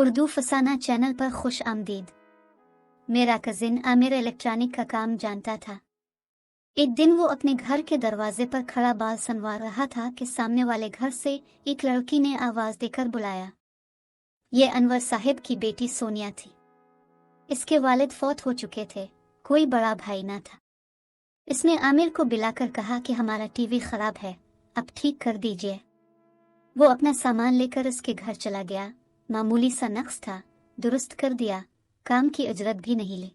उर्दू फसाना channel पर खुश आमदीद। मेरा कजिन आमिर इलेक्ट्रॉनिक का काम जानता था। एक दिन वो अपने घर के दरवाजे पर खड़ा बाल संवार रहा था कि सामने वाले घर से एक लड़की ने आवाज देकर बुलाया। ये अनवर साहिब की बेटी सोनिया थी। इसके वालिद फौत हो चुके थे, कोई बड़ा भाई ना था। इसने आमिर को बुलाकर कहा कि हमारा टीवी खराब है, अब ठीक कर दीजिए। वो अपना सामान लेकर उसके घर चला गया। मामूली सा नक्स था, दुरुस्त कर दिया, काम की अजरत भी नहीं ली।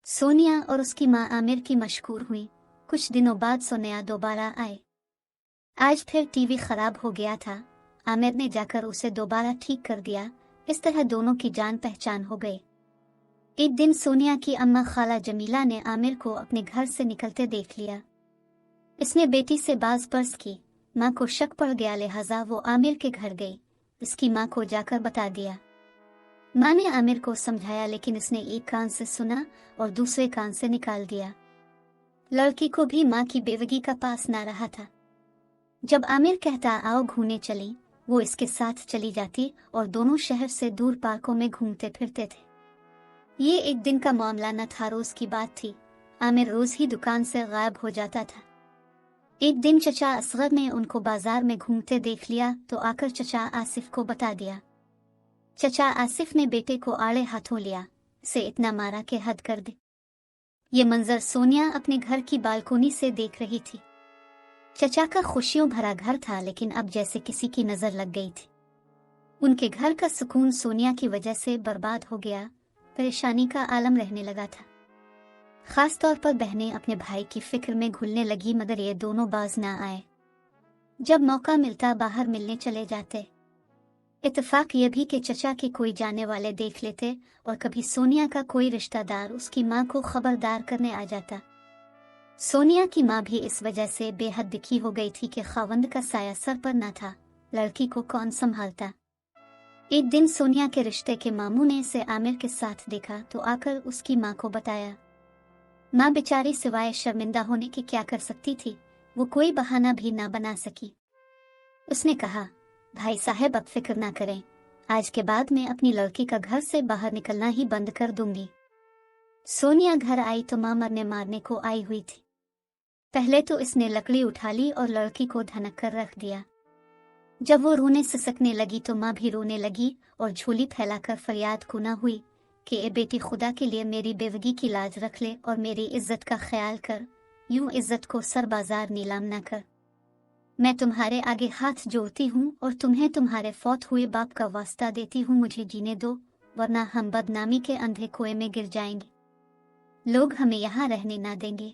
सोनिया और उसकी माँ आमिर की मशकूर हुई। कुछ दिनों बाद सोनिया दोबारा आए। आज फिर टीवी खराब हो गया था। आमिर ने जाकर उसे दोबारा ठीक कर दिया। इस तरह दोनों की जान पहचान हो गई। एक दिन सोनिया की अम्मा खाला जमीला ने आमिर को अपने घर से निकलते देख लिया। इसने बेटी से बाज पर्स की। माँ को शक पड़ गया, लिहाजा वो आमिर के घर गई। इसकी माँ को जाकर बता दिया। माँ ने आमिर को समझाया, लेकिन इसने एक कान से सुना और दूसरे कान से निकाल दिया। लड़की को भी माँ की बेवगी का पास ना रहा था। जब आमिर कहता आओ घूमने चली, वो इसके साथ चली जाती और दोनों शहर से दूर पार्कों में घूमते फिरते थे। ये एक दिन का मामला न था, रोज की बात थी। आमिर रोज ही दुकान से गायब हो जाता था। एक दिन चचा असगर ने उनको बाजार में घूमते देख लिया तो आकर चचा आसिफ को बता दिया। चचा आसिफ ने बेटे को आड़े हाथों लिया, इसे इतना मारा कि हद कर दी। ये मंजर सोनिया अपने घर की बालकोनी से देख रही थी। चचा का खुशियों भरा घर था, लेकिन अब जैसे किसी की नजर लग गई थी। उनके घर का सुकून सोनिया की वजह से बर्बाद हो गया। परेशानी का आलम रहने लगा था। खास तौर पर बहनें अपने भाई की फिक्र में घुलने लगी, मगर ये दोनों बाज ना आए। जब मौका मिलता बाहर मिलने चले जाते। इत्तेफाक ये भी कि चचा के कोई जाने वाले देख लेते और कभी सोनिया का कोई रिश्तेदार उसकी माँ को खबरदार करने आ जाता। सोनिया की माँ भी इस वजह से बेहद दुखी हो गई थी कि खावंद का साया सर पर न था, लड़की को कौन संभालता। एक दिन सोनिया के रिश्ते के मामू ने इसे आमिर के साथ देखा तो आकर उसकी माँ को बताया। माँ बेचारी सिवाय शर्मिंदा होने के क्या कर सकती थी, वो कोई बहाना भी ना बना सकी। उसने कहा, भाई साहब अब फिक्र ना करें, आज के बाद मैं अपनी लड़की का घर से बाहर निकलना ही बंद कर दूंगी। सोनिया घर आई तो माँ मरने मारने को आई हुई थी। पहले तो इसने लकड़ी उठा ली और लड़की को धनक कर रख दिया। जब वो रोने सिसकने लगी तो माँ भी रोने लगी और झोली फैलाकर फरियाद गुना हुई कि ए बेटी, खुदा के लिए मेरी बेवगी की लाज रख ले और मेरी इज्जत का ख्याल कर। यूं इज्जत को सर बाजार नीलाम न कर। मैं तुम्हारे आगे हाथ जोड़ती हूँ और तुम्हें तुम्हारे फौत हुए बाप का वास्ता देती हूँ, मुझे जीने दो, वरना हम बदनामी के अंधे कुएं में गिर जाएंगे। लोग हमें यहाँ रहने ना देंगे।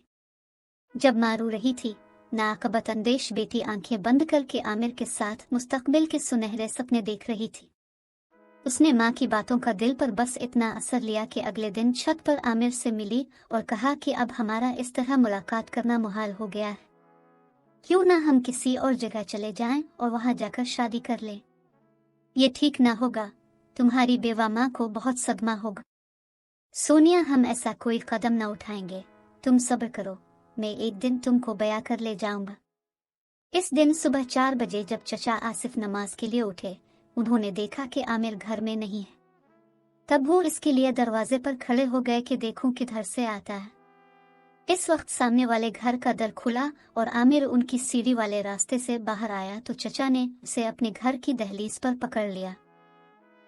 जब माँ रो रही थी, नाकबत अंदेश बेटी आंखें बंद करके आमिर के साथ मुस्तकबिल के सुनहरे सपने देख रही थी। उसने माँ की बातों का दिल पर बस इतना असर लिया कि अगले दिन छत पर आमिर से मिली और कहा कि अब हमारा इस तरह मुलाकात करना मुहाल हो गया है। क्यों ना हम किसी और जगह चले जाएं और वहां जाकर शादी कर लें। ये ठीक ना होगा, तुम्हारी बेवा माँ को बहुत सदमा होगा। सोनिया, हम ऐसा कोई कदम न उठाएंगे, तुम सब्र करो, मैं एक दिन तुमको बया कर ले जाऊंगा। इस दिन सुबह 4 बजे जब चचा आसिफ नमाज के लिए उठे, उन्होंने देखा कि आमिर घर में नहीं है। तब वो इसके लिए दरवाजे पर खड़े हो गए कि देखूं किधर से आता है। इस वक्त सामने वाले घर का दर खुला और आमिर उनकी सीढ़ी वाले रास्ते से बाहर आया तो चचा ने उसे अपने घर की दहलीज पर पकड़ लिया।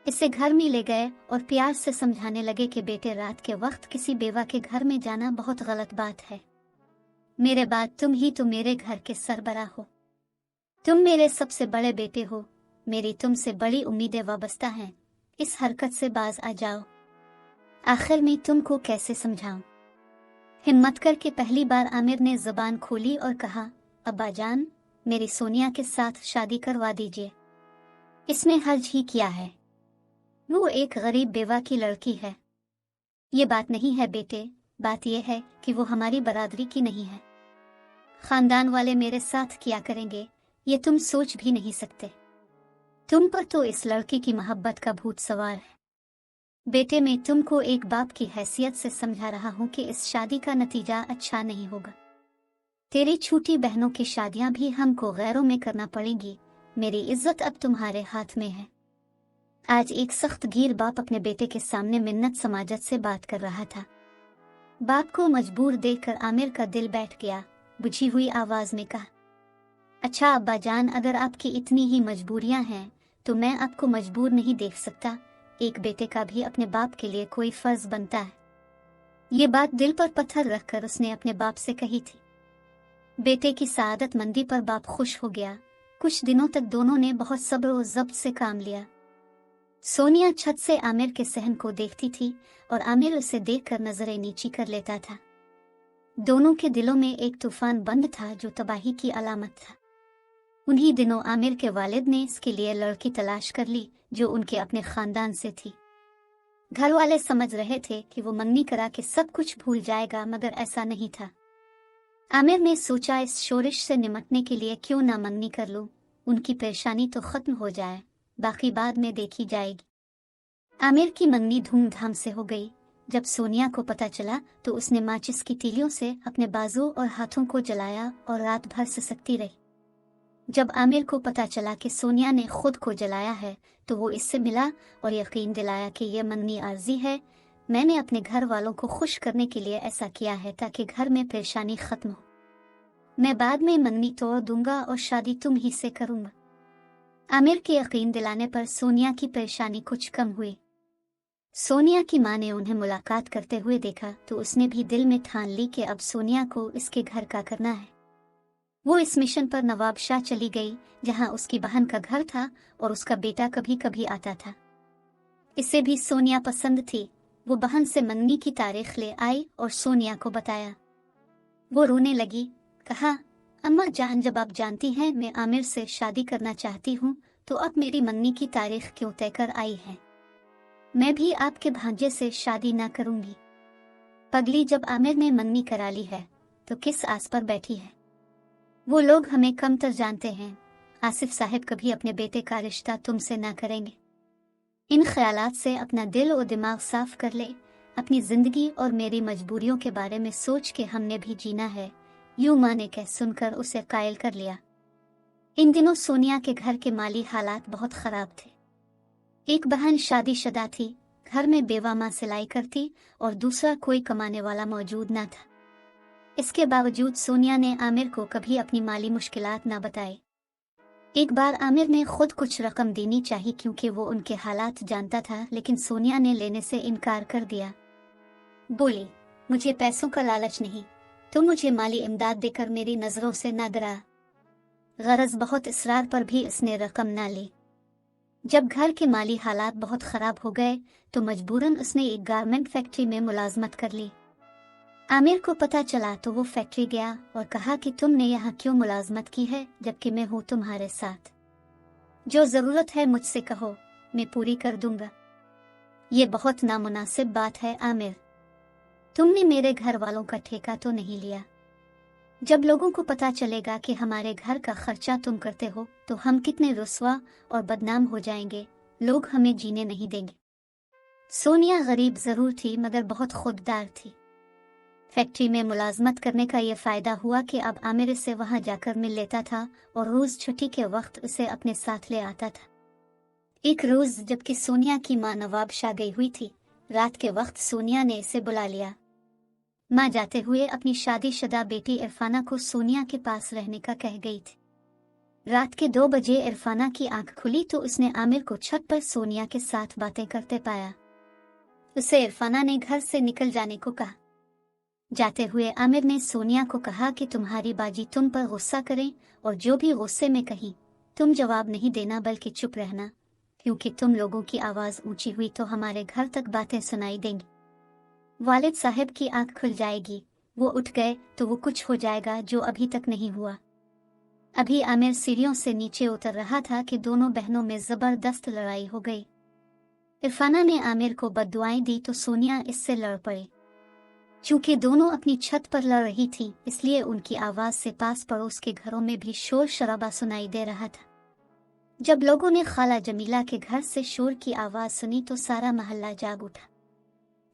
इसे घर में ले गए और प्यार से समझाने लगे कि बेटे, रात के वक्त किसी बेवा के घर में जाना बहुत गलत बात है। मेरे बाद तुम ही तो मेरे घर के सरबराह हो। तुम मेरे सबसे बड़े बेटे हो, मेरी तुमसे बड़ी उम्मीदें वाबस्ता हैं। इस हरकत से बाज आ जाओ। आखिर में तुमको कैसे समझाऊं। हिम्मत करके पहली बार आमिर ने जुबान खोली और कहा, अब्बा जान, मेरी सोनिया के साथ शादी करवा दीजिए। इसमें हर्ज ही क्या है, वो एक गरीब बेवा की लड़की है। ये बात नहीं है बेटे, बात यह है कि वो हमारी बरादरी की नहीं है। खानदान वाले मेरे साथ क्या करेंगे ये तुम सोच भी नहीं सकते। तुम पर तो इस लड़की की मोहब्बत का भूत सवार है। बेटे, मैं तुमको एक बाप की हैसियत से समझा रहा हूँ कि इस शादी का नतीजा अच्छा नहीं होगा। तेरी छोटी बहनों की शादियां भी हमको गैरों में करना पड़ेंगी। मेरी इज्जत अब तुम्हारे हाथ में है। आज एक सख्त गीर बाप अपने बेटे के सामने मिन्नत समाजत से बात कर रहा था। बाप को मजबूर देखकर आमिर का दिल बैठ गया। बुझी हुई आवाज में कहा, अच्छा अब्बा जान, अगर आपकी इतनी ही मजबूरियां हैं तो मैं आपको मजबूर नहीं देख सकता। एक बेटे का भी अपने बाप के लिए कोई फर्ज बनता है। ये बात दिल पर पत्थर रखकर उसने अपने बाप से कही थी। बेटे की सआदतमंदी पर बाप खुश हो गया। कुछ दिनों तक दोनों ने बहुत सब्र और ज़ब्त से काम लिया। सोनिया छत से आमिर के सहन को देखती थी और आमिर उसे देखकर नजरें नीची कर लेता था। दोनों के दिलों में एक तूफान बंद था जो तबाही की अलामत था। उन्हीं दिनों आमिर के वालिद ने इसके लिए लड़की तलाश कर ली जो उनके अपने खानदान से थी। घर वाले समझ रहे थे कि वो मंगनी करा के सब कुछ भूल जाएगा, मगर ऐसा नहीं था। आमिर ने सोचा इस शोरिश से निमटने के लिए क्यों ना मंगनी कर लूं, उनकी परेशानी तो खत्म हो जाए, बाकी बाद में देखी जाएगी। आमिर की मंगनी धूमधाम से हो गई। जब सोनिया को पता चला तो उसने माचिस की तीलियों से अपने बाजू और हाथों को जलाया और रात भर सिसकती रही। जब आमिर को पता चला कि सोनिया ने खुद को जलाया है तो वो इससे मिला और यकीन दिलाया कि यह मंगनी आर्जी है। मैंने अपने घर वालों को खुश करने के लिए ऐसा किया है ताकि घर में परेशानी खत्म हो। मैं बाद में मंगनी तोड़ दूंगा और शादी तुम ही से करूंगा। आमिर के यकीन दिलाने पर सोनिया की परेशानी कुछ कम हुई। सोनिया की मां ने उन्हें मुलाकात करते हुए देखा तो उसने भी दिल में ठान ली कि अब सोनिया को इसके घर का करना है। वो इस मिशन पर नवाबशाह चली गई जहां उसकी बहन का घर था और उसका बेटा कभी कभी आता था। इसे भी सोनिया पसंद थी। वो बहन से मंगनी की तारीख ले आई और सोनिया को बताया। वो रोने लगी। कहा, अम्मा जान, जब आप जानती हैं मैं आमिर से शादी करना चाहती हूँ तो अब मेरी मंगनी की तारीख क्यों तय कर आई है? मैं भी आपके भांजे से शादी ना करूंगी। पगली, जब आमिर ने मंगनी करा ली है तो किस आस पर बैठी है? वो लोग हमें कमतर जानते हैं। आसिफ साहब कभी अपने बेटे का रिश्ता तुमसे ना करेंगे। इन ख्यालात से अपना दिल और दिमाग साफ कर ले। अपनी जिंदगी और मेरी मजबूरियों के बारे में सोच के हमने भी जीना है। यूं माँ ने कह सुनकर उसे कायल कर लिया। इन दिनों सोनिया के घर के माली हालात बहुत खराब थे। एक बहन शादीशुदा थी, घर में बेवा माँ सिलाई करती और दूसरा कोई कमाने वाला मौजूद ना था। इसके बावजूद सोनिया ने आमिर को कभी अपनी माली मुश्किलात ना बताई। एक बार आमिर ने खुद कुछ रकम देनी चाहिए क्योंकि वो उनके हालात जानता था, लेकिन सोनिया ने लेने से इनकार कर दिया। बोली, मुझे पैसों का लालच नहीं, तो मुझे माली इमदाद देकर मेरी नजरों से ना डरा। गरज बहुत इसरार पर भी इसने रकम ना ली। जब घर के माली हालात बहुत खराब हो गए तो मजबूरन उसने एक गारमेंट फैक्ट्री में मुलाजमत कर ली। आमिर को पता चला तो वो फैक्ट्री गया और कहा कि तुमने यहाँ क्यों मुलाजमत की है जबकि मैं हूँ तुम्हारे साथ। जो जरूरत है मुझसे कहो, मैं पूरी कर दूंगा। ये बहुत नामुनासिब बात है आमिर, तुमने मेरे घर वालों का ठेका तो नहीं लिया। जब लोगों को पता चलेगा कि हमारे घर का खर्चा तुम करते हो तो हम कितने रुस्वा और बदनाम हो जाएंगे, लोग हमें जीने नहीं देंगे। सोनिया गरीब जरूर थी मगर बहुत खुददार थी। फैक्ट्री में मुलाजमत करने का ये फायदा हुआ कि अब आमिर से वहां जाकर मिल लेता था और रोज छुट्टी के वक्त उसे अपने साथ ले आता था। एक रोज जबकि सोनिया की माँ नवाबशाह गई हुई थी, रात के वक्त सोनिया ने इसे बुला लिया। माँ जाते हुए अपनी शादीशुदा बेटी इरफाना को सोनिया के पास रहने का कह गई थी। रात के 2 बजे इरफाना की आंख खुली तो उसने आमिर को छत पर सोनिया के साथ बातें करते पाया। उसे इरफाना ने घर से निकल जाने को कहा। जाते हुए आमिर ने सोनिया को कहा कि तुम्हारी बाजी तुम पर गुस्सा करें और जो भी गुस्से में कहीं तुम जवाब नहीं देना बल्कि चुप रहना, क्योंकि तुम लोगों की आवाज ऊंची हुई तो हमारे घर तक बातें सुनाई देंगी। वालिद साहब की आंख खुल जाएगी, वो उठ गए तो वो कुछ हो जाएगा जो अभी तक नहीं हुआ। अभी आमिर सीढ़ियों से नीचे उतर रहा था कि दोनों बहनों में जबरदस्त लड़ाई हो गई। इरफाना ने आमिर को बद्दुआएं दी तो सोनिया इससे लड़ पड़ी। चूंकि दोनों अपनी छत पर लड़ रही थी इसलिए उनकी आवाज से पास पड़ोस के घरों में भी शोर शराबा सुनाई दे रहा था। जब लोगों ने खाला जमीला के घर से शोर की आवाज सुनी तो सारा मोहल्ला जाग उठा।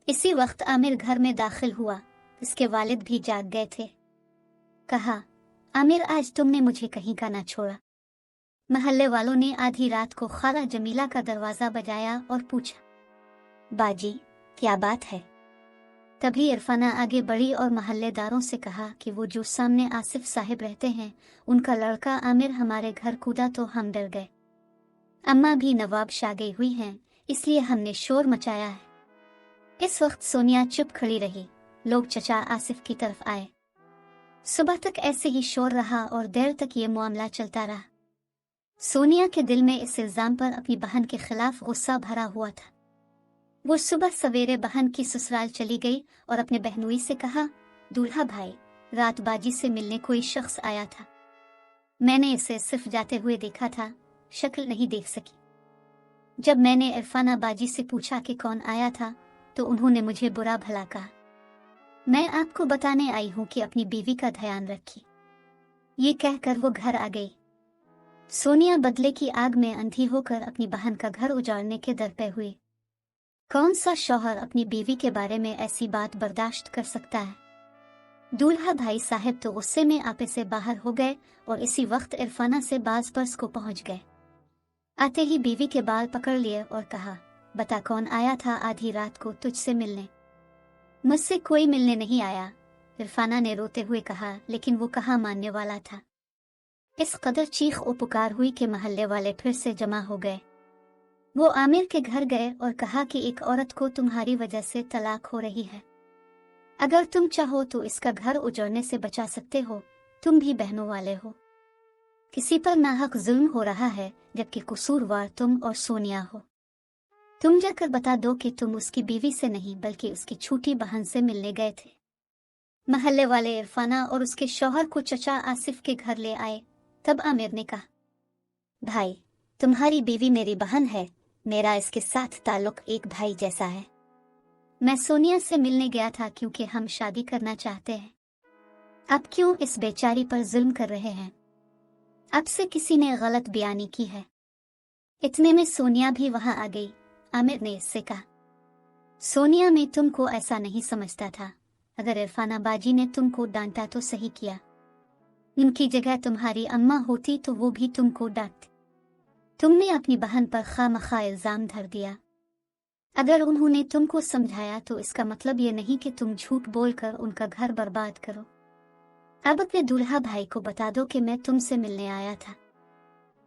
इसी वक्त आमिर घर में दाखिल हुआ। इसके वालिद भी जाग गए थे। कहा, आमिर आज तुमने मुझे कहीं का ना छोड़ा। महल्ले वालों ने आधी रात को खाला जमीला का दरवाजा बजाया और पूछा, बाजी क्या बात है? तभी इरफाना आगे बढ़ी और महल्लेदारों से कहा कि वो जो सामने आसिफ साहिब रहते हैं, उनका लड़का आमिर हमारे घर कूदा तो हम डर गए। अम्मा भी नवाब शाह गई हुई हैं, इसलिए हमने शोर मचाया है। इस वक्त सोनिया चुप खड़ी रही। लोग चचा आसिफ की तरफ आए। सुबह तक ऐसे ही शोर रहा और देर तक ये मामला चलता रहा। सोनिया के दिल में इस इल्जाम पर अपनी बहन के खिलाफ गुस्सा भरा हुआ था। वो सुबह सवेरे बहन की ससुराल चली गई और अपने बहनोई से कहा, दूल्हा भाई, रात बाजी से मिलने कोई शख्स आया था। मैंने इसे सिर्फ जाते हुए देखा था, शक्ल नहीं देख सकी। जब मैंने इरफाना बाजी से पूछा कि कौन आया था तो उन्होंने मुझे बुरा भला कहा। मैं आपको बताने आई हूं कि अपनी बीवी का ध्यान रखिए। ये कहकर वो घर आ गई। सोनिया बदले की आग में अंधी होकर अपनी बहन का घर उजाड़ने के दर पे हुई। कौन सा शौहर अपनी बीवी के बारे में ऐसी बात बर्दाश्त कर सकता है? दूल्हा भाई साहब तो गुस्से में आपे से बाहर हो गए और इसी वक्त इरफाना से बाज पर्स को पहुंच गए। आते ही बीवी के बाल पकड़ लिए और कहा, बता कौन आया था आधी रात को तुझसे मिलने? मुझसे कोई मिलने नहीं आया, इरफाना ने रोते हुए कहा, लेकिन वो कहाँ मानने वाला था। इस कदर चीख और पुकार हुई कि महल्ले वाले फिर से जमा हो गए। वो आमिर के घर गए और कहा कि एक औरत को तुम्हारी वजह से तलाक हो रही है। अगर तुम चाहो तो इसका घर उजड़ने से बचा सकते हो। तुम भी बहनों वाले हो। किसी पर नाहक जुल्म हो रहा है, जबकि कसूरवार तुम और सोनिया हो। तुम जाकर बता दो कि तुम उसकी बीवी से नहीं बल्कि उसकी छोटी बहन से मिलने गए थे। महल्ले वाले इरफाना और उसके शौहर को चचा आसिफ के घर ले आए। तब आमिर ने कहा, भाई, तुम्हारी बीवी मेरी बहन है, मेरा इसके साथ ताल्लुक एक भाई जैसा है। मैं सोनिया से मिलने गया था क्योंकि हम शादी करना चाहते हैं। अब क्यों इस बेचारी पर जुल्म कर रहे हैं? अब से किसी ने गलत बयानी की है। इतने में सोनिया भी वहां आ गई। आमिर ने इससे कहा, सोनिया, मैं तुमको ऐसा नहीं समझता था। अगर इरफाना बाजी ने तुमको डांटा तो सही किया। उनकी जगह तुम्हारी अम्मा होती तो वो भी तुमको डांटती। तुमने अपनी बहन पर खामखा इल्जाम धर दिया। अगर उन्होंने तुमको समझाया तो इसका मतलब ये नहीं कि तुम झूठ बोलकर उनका घर बर्बाद करो। अब अपने दूल्हा भाई को बता दो कि मैं तुमसे मिलने आया था।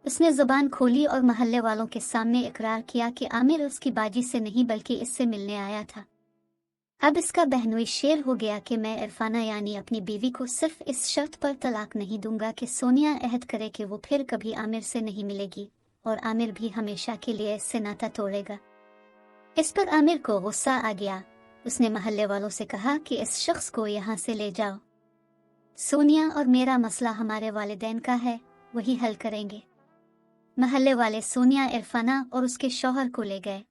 उसने जुबान खोली और महल्ले वालों के सामने इकरार किया कि आमिर उसकी बाजी से नहीं बल्कि इससे मिलने आया था। अब इसका बहनोई शेर हो गया कि मैं इरफाना यानी अपनी बीवी को सिर्फ इस शर्त पर तलाक नहीं दूंगा कि सोनिया अहद करे कि वो फिर कभी आमिर से नहीं मिलेगी और आमिर भी हमेशा के लिए इससे नाता तोड़ेगा। इस पर आमिर को गुस्सा आ गया। उसने महल्ले वालों से कहा कि इस शख्स को यहाँ से ले जाओ। सोनिया और मेरा मसला हमारे वालिदैन का है, वही हल करेंगे। महल्ले वाले सोनिया, इरफाना और उसके शौहर को ले गए।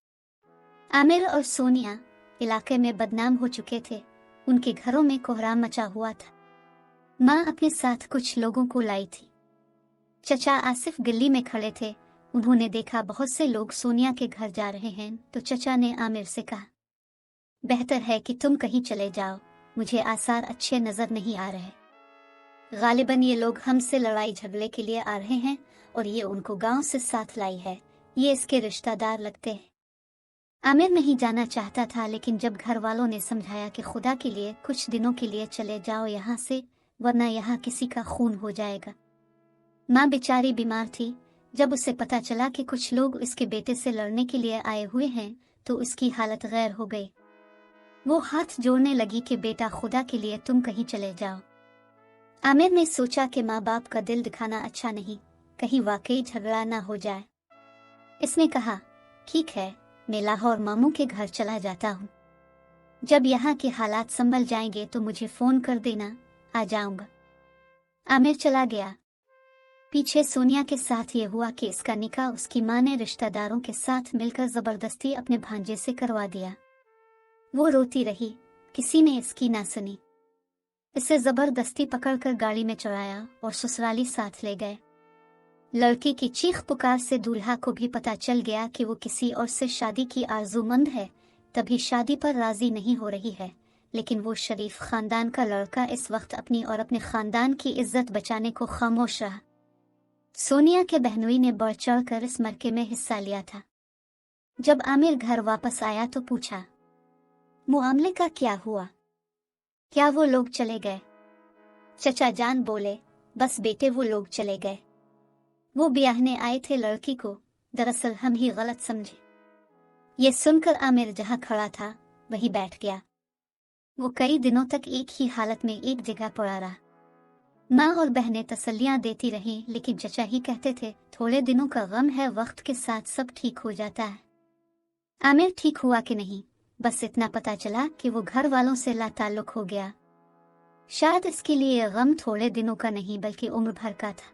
आमिर और सोनिया इलाके में बदनाम हो चुके थे। उनके घरों में कोहराम मचा हुआ था। माँ अपने साथ कुछ लोगों को लाई थी। चचा आसिफ गली में खड़े थे। उन्होंने देखा बहुत से लोग सोनिया के घर जा रहे हैं तो चचा ने आमिर से कहा, बेहतर है कि तुम कहीं चले जाओ, मुझे आसार अच्छे नजर नहीं आ रहे। गालिबन ये लोग हमसे लड़ाई झगड़े के लिए आ रहे हैं और ये उनको गांव से साथ लाई है। ये इसके रिश्तेदार लगते हैं। आमिर नहीं जाना चाहता था, लेकिन जब घर वालों ने समझाया कि खुदा के लिए कुछ दिनों के लिए चले जाओ यहाँ से, वरना यहाँ किसी का खून हो जाएगा। माँ बेचारी बीमार थी। जब उसे पता चला कि कुछ लोग इसके बेटे से लड़ने के लिए आए हुए हैं तो उसकी हालत गैर हो गई। वो हाथ जोड़ने लगी कि बेटा, खुदा के लिए तुम कहीं चले जाओ। आमिर ने सोचा कि माँ बाप का दिल दिखाना अच्छा नहीं, कहीं वाकई झगड़ा ना हो जाए। इसने कहा, ठीक है, मैं लाहौर मामू के घर चला जाता हूँ। जब यहाँ के हालात संभल जाएंगे तो मुझे फोन कर देना, आ जाऊंगा। आमिर चला गया। पीछे सोनिया के साथ ये हुआ कि इसका निकाह उसकी माँ ने रिश्तेदारों के साथ मिलकर जबरदस्ती अपने भांजे से करवा दिया। वो रोती रही, किसी ने इसकी ना सुनी। इसे जबरदस्ती पकड़कर गाड़ी में चढ़ाया और ससुराली साथ ले गए। लड़की की चीख पुकार से दूल्हा को भी पता चल गया कि वो किसी और से शादी की आरजूमंद है, तभी शादी पर राजी नहीं हो रही है। लेकिन वो शरीफ खानदान का लड़का इस वक्त अपनी और अपने खानदान की इज्जत बचाने को खामोश रहा। सोनिया के बहनोई ने बढ़ चढ़ कर इस मरके में हिस्सा लिया था। जब आमिर घर वापस आया तो पूछा, मुआमले का क्या हुआ? क्या वो लोग चले गए? चचा जान बोले, बस बेटे वो लोग चले गए। वो ब्याहने आए थे लड़की को, दरअसल हम ही गलत समझे। ये सुनकर आमिर जहां खड़ा था वहीं बैठ गया। वो कई दिनों तक एक ही हालत में एक जगह पड़ा रहा। माँ और बहनें तसल्लियां देती रहीं, लेकिन चचा ही कहते थे थोड़े दिनों का गम है, वक्त के साथ सब ठीक हो जाता है। आमिर ठीक हुआ कि नहीं, बस इतना पता चला कि वो घर वालों से लाताल्लुक हो गया। शायद इसके लिए गम थोड़े दिनों का नहीं बल्कि उम्र भर का था।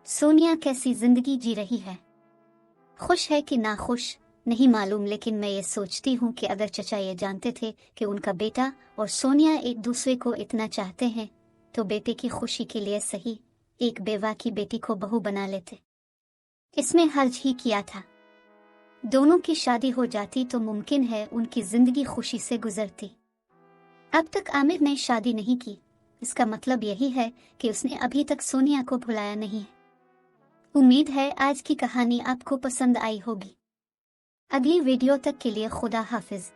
सोनिया कैसी जिंदगी जी रही है, खुश है कि नाखुश नहीं मालूम, लेकिन मैं ये सोचती हूँ कि अगर चचा ये जानते थे कि उनका बेटा और सोनिया एक दूसरे को इतना चाहते हैं तो बेटे की खुशी के लिए सही एक बेवा की बेटी को बहू बना लेते। इसमें हर्ज ही किया था। दोनों की शादी हो जाती तो मुमकिन है उनकी जिंदगी खुशी से गुजरती। अब तक आमिर ने शादी नहीं की, इसका मतलब यही है कि उसने अभी तक सोनिया को भुलाया नहीं है। उम्मीद है आज की कहानी आपको पसंद आई होगी। अगली वीडियो तक के लिए खुदा हाफिज।